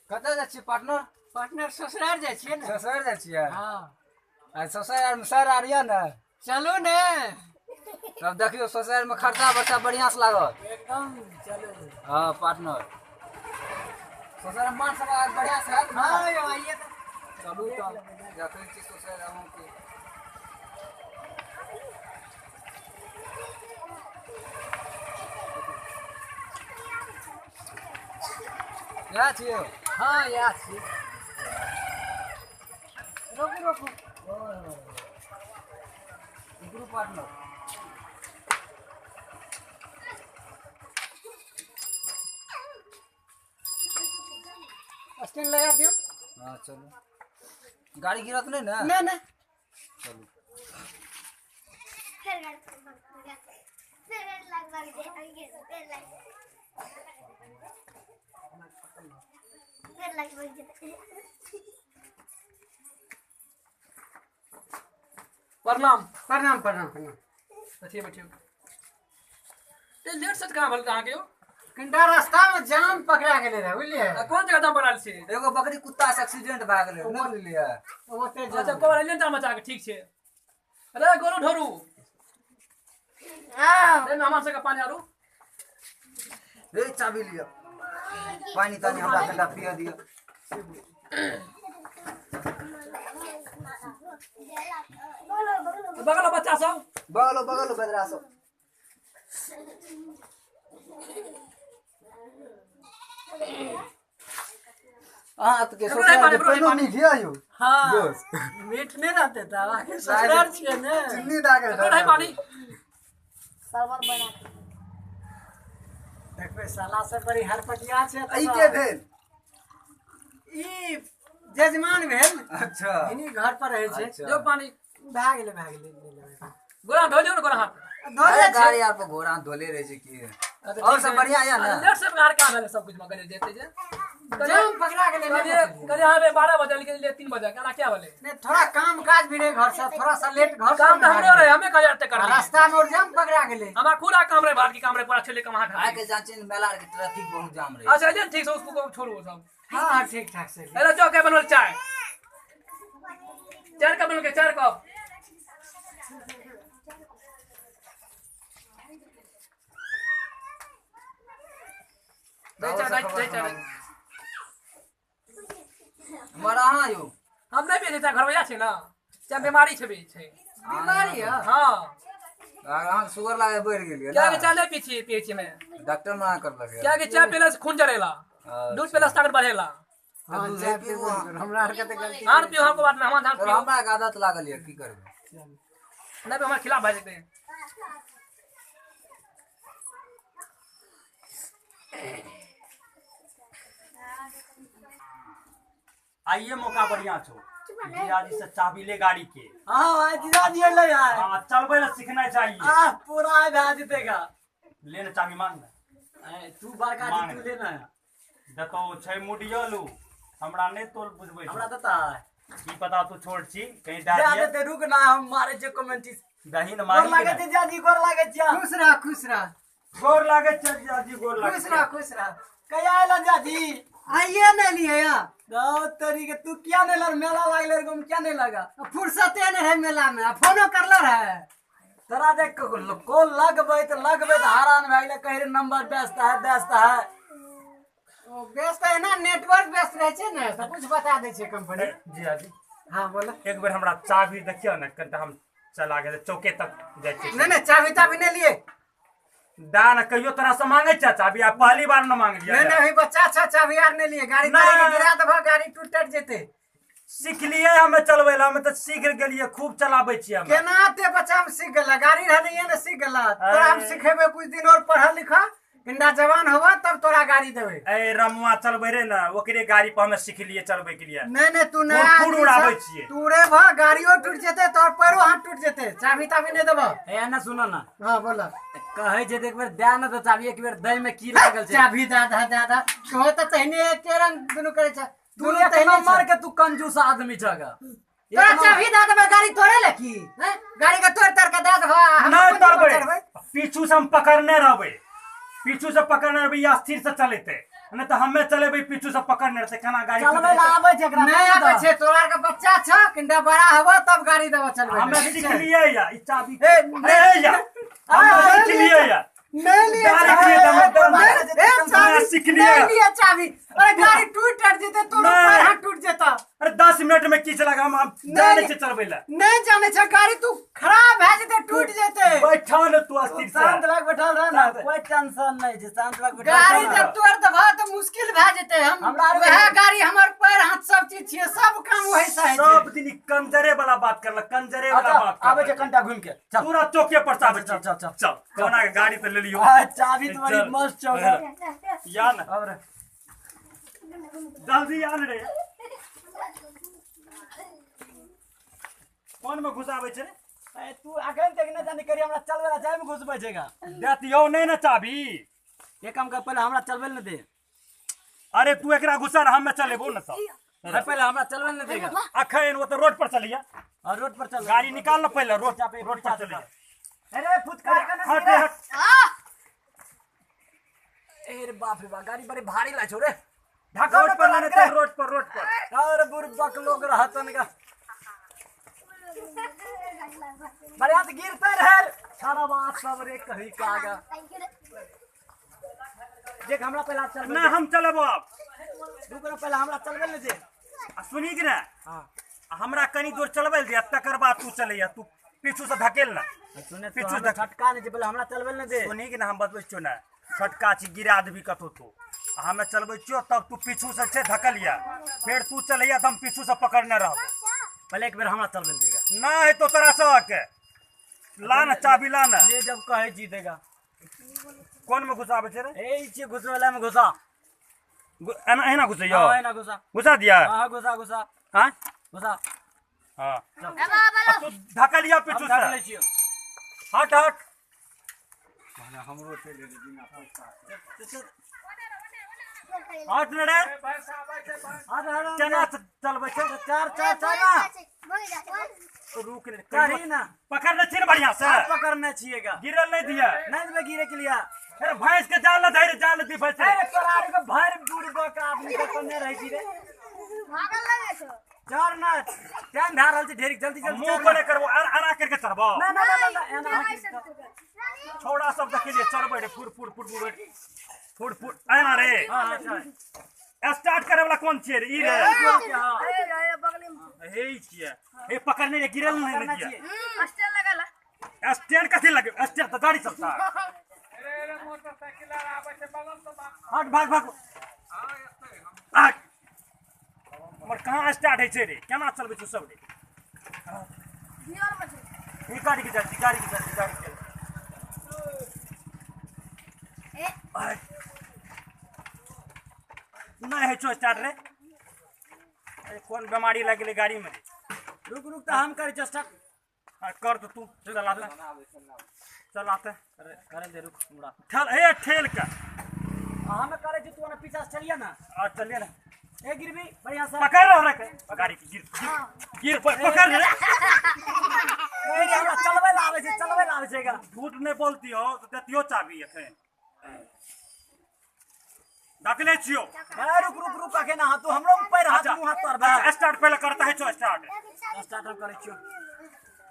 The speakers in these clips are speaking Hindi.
कतऽ जाइ छियै पार्टनर? पार्टनर ससुराल जाइ छियै ने। ससुराल जाइ छियै? हाँ आ ससुराल में सर आर यऽ ने? चलू ने। तब देखियो ससुराल में खर्चा बर्चा बढ़िया से लागत। एकदम चलू। हाँ पार्टनर ससुराल में मान समाज बढ़िया से है ना? हाँ यो आइए तो। चलू तब देखै छी ससुराल अहूँ के। यहाँ छियै? हाँ यहाँ छी। रोकू रोकू। गुरु पार्टनर स्टैंड लगा दियो। हाँ चलो गाड़ी गिरत नहीं ना? ना ना चलो प्रणाम। प्रणाम प्रणाम प्रणाम। बैठिए बैठिए। ये लेट से कहाँ भल कहाँ के हो? कनिटा रास्ता में जाम पकड़ा गेले रहे बुझलिए। कौन जगह दाम बनाल छी? एगो बकरी कुत्ता से एक्सीडेंट भए गेलै नहीं बुझलियै? ओते अच्छा जाम। कौन एलियन दाम बचा के ठीक छे। अरे गोरू ढोरू। आ ले मेहमान से का पानी आरू। रे चाबी लिया पानी तानी हमरा कनिटा पिया दिया। बगल में बच्चा सब। बगलो बेदरा सब हाँ तो के एगो ससुराल पानी, के एगो पेनो पानी। नहीं दिया यो हाँ दोस्त मीठ नहीं रहते था आखिर ससुराल छिए ने। चिन्नी डाल कौन है पानी? सरवर बना देखबे साला से बड़ी हरपटिया छे। ई के भेल? ई जजमान भेल। अच्छा इन्हीं घर पर रहे छे। अच्छा। जो पानी भाग गेले भाग गेले। गोरा धो लियो ना गोरा हाथ। अरे गाड़ी यार पर घोड़ा धोले रहे छै की। और सब बढ़िया है ना? लेट से बाहर का भेल सब कुछ मगर देते जे। जाम पकड़ा गेले करिए यहाँ पे 12 बजे लेकिन 3 बजे क्या क्या बोले? नहीं थोड़ा काम काज भी रहे घर से थोड़ा सा लेट घर से काम तो हमरो रहे हमें कह जाते कर रास्ता में और जाम पकड़ा गेले। हमारा पूरा काम रहे बाहर की काम रहे पूरा चले कम हाथ। आके जांचे मेला के ट्रैफिक बहुत जाम रहे। अच्छा एलियन ठीक से उसको छोड़ो सब। हाँ हाँ ठीक ठाक से। अरे जो के बनल चाय। चार कप बनल के 4 कप। दे चाय। मरा हाँ यो हम नहीं बेचे चाय घर में छे ना। चाय बीमारी छे छे। बीमारी है। हां अहाँ शुगर लागे बढ़ गेलिए क्या ना? के चाय नहीं पीछे में। डॉक्टर मना कर लगे क्या के चाय पीले से खून जरेला। दूध पीले से ताकत बढ़ेला। हाँ चाय पीबो हमरा आर के तो गलती। हां पियो हमको बात में हम ध्यान तो पियो। हमरा के आदत लागल है की करबे? नहीं हमारे खिलाफ भाई देते हैं। आइए मौका बढ़िया छो। जीजाजी से चाबी ले गाड़ी के। हाँ जीजाजी ले आए। हाँ चलबे ला सीखना चाहिए। पूरा भा जीतेगा। ले ना चाबी मांग ना। तू बड़का मांग। जी तू लेना। देखो छै मुडियलू हमरा नहीं तोल बुझबै हमरा छो। देता है। की पता तू छोड़ छी कहीं जा डाल देते रुक ना हम मारे जे कमेंटी। दही न गोर मारी लागे के जीजाजी गोर लागे जा। खुश रह खुश रह। गोर लागे चल जीजाजी गोर लागे। खुश रह। कया आइला जाजी? आइए नहीं लिए यार। दो तेरी के तू क्या नहीं लग मेला लागले रे तुम क्या नहीं लगा? फुर्सते नहीं रहे मेला में। फोनो करला रहे। तोरा देख को लगबे तो हैरान भ गेले कह रे नंबर व्यस्त है। ओ व्यस्त है ना नेटवर्क व्यस्त रहे छे ना सब कुछ बता दे छे कंपनी। जीजाजी हां बोलो। एक बार हमरा चाबी देखियो ना कनटा हम चला गेल चौके तक जाय छी। नहीं चाबी नहीं लिए। दान कहियो तरह से मांगे छा चाबी आ पहली बार न मांग लिया। नहीं बच्चा अच्छा चाबी यार नहीं लिए गाड़ी के गिरा देबो गाड़ी टूट जेते। सीख लिए हमें चलबे ला हमें तो सीख गेलिए खूब चलाबे छी हम। केना ते बच्चा में सीख गेला गाड़ी रहलिए ना सीख गेला। तोरा हम सिखेबे कुछ दिन और पढ़ लिखा इंदा जवान होबा तब तोरा गाड़ी देबे। ए रमुआ चलबे रे ना ओकरे गाड़ी पर हमें सीख लिए चलबे के लिए। नहीं तू नया फुर उड़ाबे छिए। तू रे भा गाड़ियो टूट जेते तोर पैरो हाथ टूट जेते चाबी ताबी नहीं देबो। ए ना सुनो ना। हां बोला। कहे जे एक बेर दे ना तो चाबी एक बेर दही में की लागल छे। चाबी दादा कहो त तहने के रंग दुनु करे छ। तू एक नंबर के तू कंजूस आदमी छगा। तोरा चाबी दा देबे गाड़ी तोड़े ले की हैं? गाड़ी के तोड़ के दा देबो हम नहीं कोन तोड़बे चढ़बै? पीछू से हम पकड़ने रहबे। पीछू से पकड़ने रहबे या स्थिर से चलेते। नहीं तो हमें चले भाई पीछू से पकड़ने रहते केना गाड़ी चलबे ला आबै छै एकरा नहीं आबे छे तोरा के बच्चा छ कनिटा बड़ा हवा तब गाड़ी देबो चलबे हमें सीख लिए या ई चाबी ए, ए या हम सीख लिए या नहीं लिए मैं सीख लिया। नहीं लिए चाबी अरे गाड़ी टूट जेते तो नहीं। हाथ टूट जेता अरे 10 मिनट में की चला हम जाने से चलबे ला नहीं जाने छ गाड़ी तू खराब है जेते टूट जेते बैठा न तू अस्थिर से शांत भाग बैठल रह ना कोई टेंशन नहीं छै शांत भाग बैठल गाड़ी रह। जब तोड़ दबा तो मुश्किल भए जेते हम हमरा आर वह गाड़ी हमर पैर हाथ सब चीज छिए सब काम वही से सब दिन कंजरे वाला बात करला कंजरे वाला अच्छा बात आबै छै कनिटा घुम के चल पूरा चौके पर साबे चल, चल, चल। चल कोना के गाड़ी पे ले लियो आ चाबी तुम्हारी चल। मस्त चौक या न अब रे जल्दी आन रे कौन में घुसाबै छै रे ए, तू अखन तक न जानी करी हमरा चलबे ला जाय में घुसबै छैगा देत यौ नहीं ना चाबी ये काम कर पहले हमरा चलबे न दे अरे तू एकरा घुसा रहा हमें चलेबो न सब है पहले हमरा चलबे न देगा अखन वो तो रोड पर चलिया और रोड पर चल गाड़ी निकाल न पहले रोड पर चलिया अरे फुटकार का हट न हट ए रे बाप रे बाप गाड़ी बड़ी भारी ला छो रे रोड पर लाने चल रोड पर और बुरबक लोग रहतन का बड़े हाथ गिरते रहे सारा बात सब रे कहीं कागा देख हमरा पहला चल ना हम चलेबो अब रुक ना पहला हमरा चलबे न दे आ सुनी कि ना हां हमरा कनी दूर चलबे दे तकर बाद तू चलैया तू पीछू से धकेल ना सुने पीछू तो धक छटका ने जे पहले हमरा चलबे न दे सुनी कि ना हम बतबै छियो ना छटका छी गिरा देबी कतो तो हमें चलबै छियो तब तू पीछू से छे धकलिया फिर तू चलैया त हम पीछू से पकड़ने रहबो पहले एक बार हमरा चलबे न देगा ना है तो तोरा सक ला ना चाबी ला ना ये जब कहे जीतेगा कौन में घुसाबे छे रे ए इचे घुसवाला में घुसा एना एना घुसैयो हां है ना घुसा घुसा दिया हां घुसा घुसा हां घुसा हां तू धकलिया पीछू हम धर ले से छियो हट हट हमरो से ले बिना पैसा हट न रे हां केना चलबै छे चार चार चार ना रुक रे करी ना पकड़ ले छी बढ़िया से आप पकड़ने छिएगा गिरल नहीं दिया नहीं में गिरे के लिए अरे भैंस के जाल न धैर्य जाल दी भैंस अरे तोरा के भर बुड़बा का आदमी के कने रह छी रे चार ना टाइम धार रहल छी ढेरी जल्दी जल्दी मुंह पर करबो आना करके चढ़बो ना ना ना एना छोड़ा सब देखिए चढ़बे रे फुर फुर फुर फुर फुर फुर आना रे हां अच्छा स्टार्ट करे वाला कौन छिए रे ई रे हां हे ई छिए ए पकड़ने रे गिरल नहीं करना लगिया चाहिए स्टैंड कथि लगे स्टैंड तो गाड़ी चलता हट भाग भाग हट हमर कहां स्टार्ट है छे रे केना चलबे छु सब रे ई गाड़ी के जल्दी गाड़ी के जल्दी नहीं है छो स्टार्ट रे अरे कौन बीमारी लग गेले गाड़ी में रे रुक रुक तो हम करे चेष्टा कर तो तू चलाते चलाते करे दे रुक मुड़ा ठेल ए ठेल का हम करे छी तू ना पीछा से चलिए ना आ चलिए ना ए गिरबी बढ़िया से पकड़ रहा रे गाड़ी की गिर पकड़ रे ए रे हमरा चलबे लावे छै का झूठ नहीं बोलती हो तो देतियो चाबी एखन डकले छियो ए रुक रुक रुक के ना तू हमरो पैर हाथ मुंह हाथ तर बा अच्छा स्टार्ट पहले करता है छो स्टार्ट स्टार्ट हम करे छियो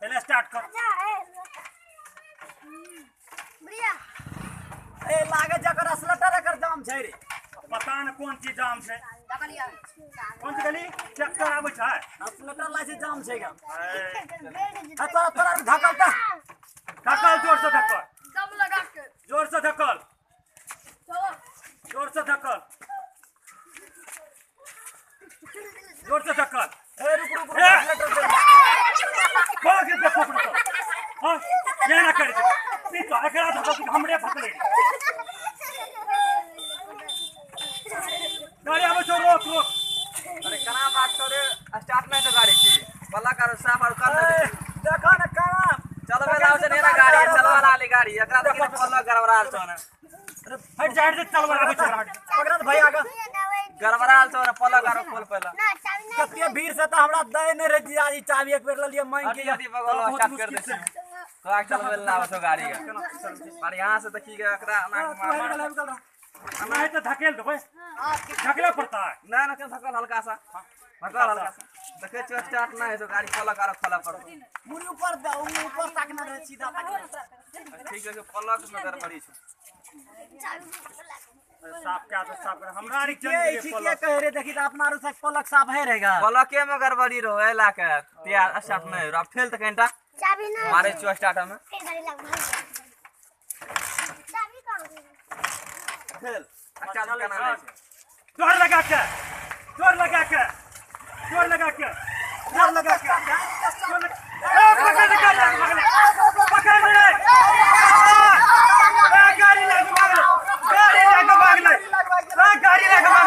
पहले स्टार्ट कर ए लागे जकर असलटर कर जाम छै रे पता न कौन चीज जाम छै कौन सी गली चेक कराबै छै असलटर ला से जाम छै का ए, आ तोरा तोरा धकल ता धक्कल जोर से धक्कल जोर से धक्कल जोर से धक्कल जोर से धक्कल ए रुक रुक ए! असलटर भाग के देखो हां ये ना करे पीछे एकरा धक्कल हमरे पकड़े गाड़ी आवे छो रोक रोक अरे कना बात करे स्टार्ट में तो गाड़ी की पल्ला करो साफ और कर दे देखा ना करा चलबे लाओ से नेरा गाड़ी चलवा वाली गाड़ी एकरा तो किन पल्ला गड़बड़ाल तो ना हट जाए से चलवा आवे छो पकड़ा तो भाई आगा गड़बड़ाल तो ना पल्ला करो खोल पहला कते भीड़ से तो हमरा दे ने रे जी आज चाबी एक बेर ल लिए मांग अति के अति बगल स्टार्ट कर दे तो आग चलबे लाओ तो गाड़ी के और यहां से देखी के एकरा ना मार नहीं तो धकेल दो भाई ढकला पड़ता है। ना ना चल धक्का हल्का सा हल्का सा देखे चो स्टार्ट ना है तो गाड़ी पलक आर खोला पड़ता मुड़ी ऊपर ऊपर ताकना रहे सीधा ताकना ठीक है जो पलक में गड़बड़ी छो साफ क्या तो साफ कर हमरा री चल ये कह रहे देखी तो अपना रो से पलक साफ है रहेगा पलके में गड़बड़ी रहो एला के तैयार स्टार्ट नहीं हो अब फेल तो कहीं चाबी ना मारे चो स्टार्ट में फिर गाड़ी लग चाबी कहाँ गई फेल अच्छा का ना जोर लगा के जोर लगा के जोर लगा के जोर लगा के जोर लगा पकड़ ले गाड़ी लग भाग ले गाड़ी लग भाग ले गाड़ी लग भाग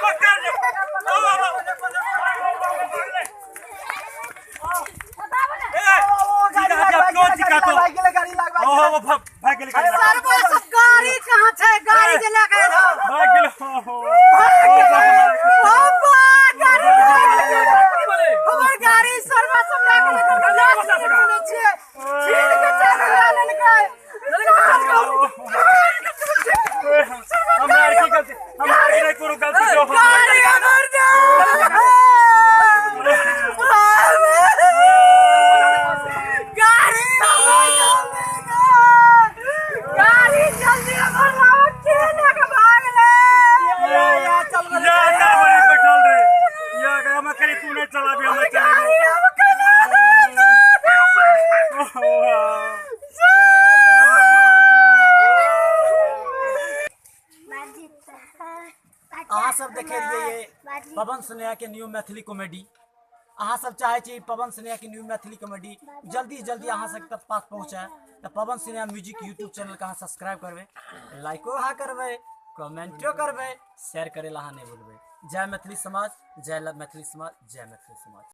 पकड़ ले गाड़ी लग भाग गेल गाड़ी कहाँ छे गाड़ी जे लेके भाग गेल हमार गाड़ी सर्वा सब लेके छे छीन के चाबी ले लेलकै हमारी की गलती हमारी नहीं करो गलती जो गाड़ी अगर दे गाड़ी जल्दी अगर लाओ के लेके भाग ले या चल गए या ना बड़ी बैठल रे या हम करी तू नहीं चला भी हम चलेंगे अहाँ सब देखे रहिए ये पवन स्नेहा के न्यू मैथिली कॉमेडी अहाँ सब चाहे छी पवन स्नेहा के न्यू मैथिली कॉमेडी जल्दी जल्दी अहाँ सब तक पास पहुँचे तो पवन स्नेहा म्यूजिक यूट्यूब चैनल का अहाँ सब्सक्राइब करबे लाइको अहाँ करबे कमेंटो करबे शेयर करे ला अहाँ नहीं भूलबे। जय मैथिली समाज जय मैथिली समाज जय मैथिली समाज।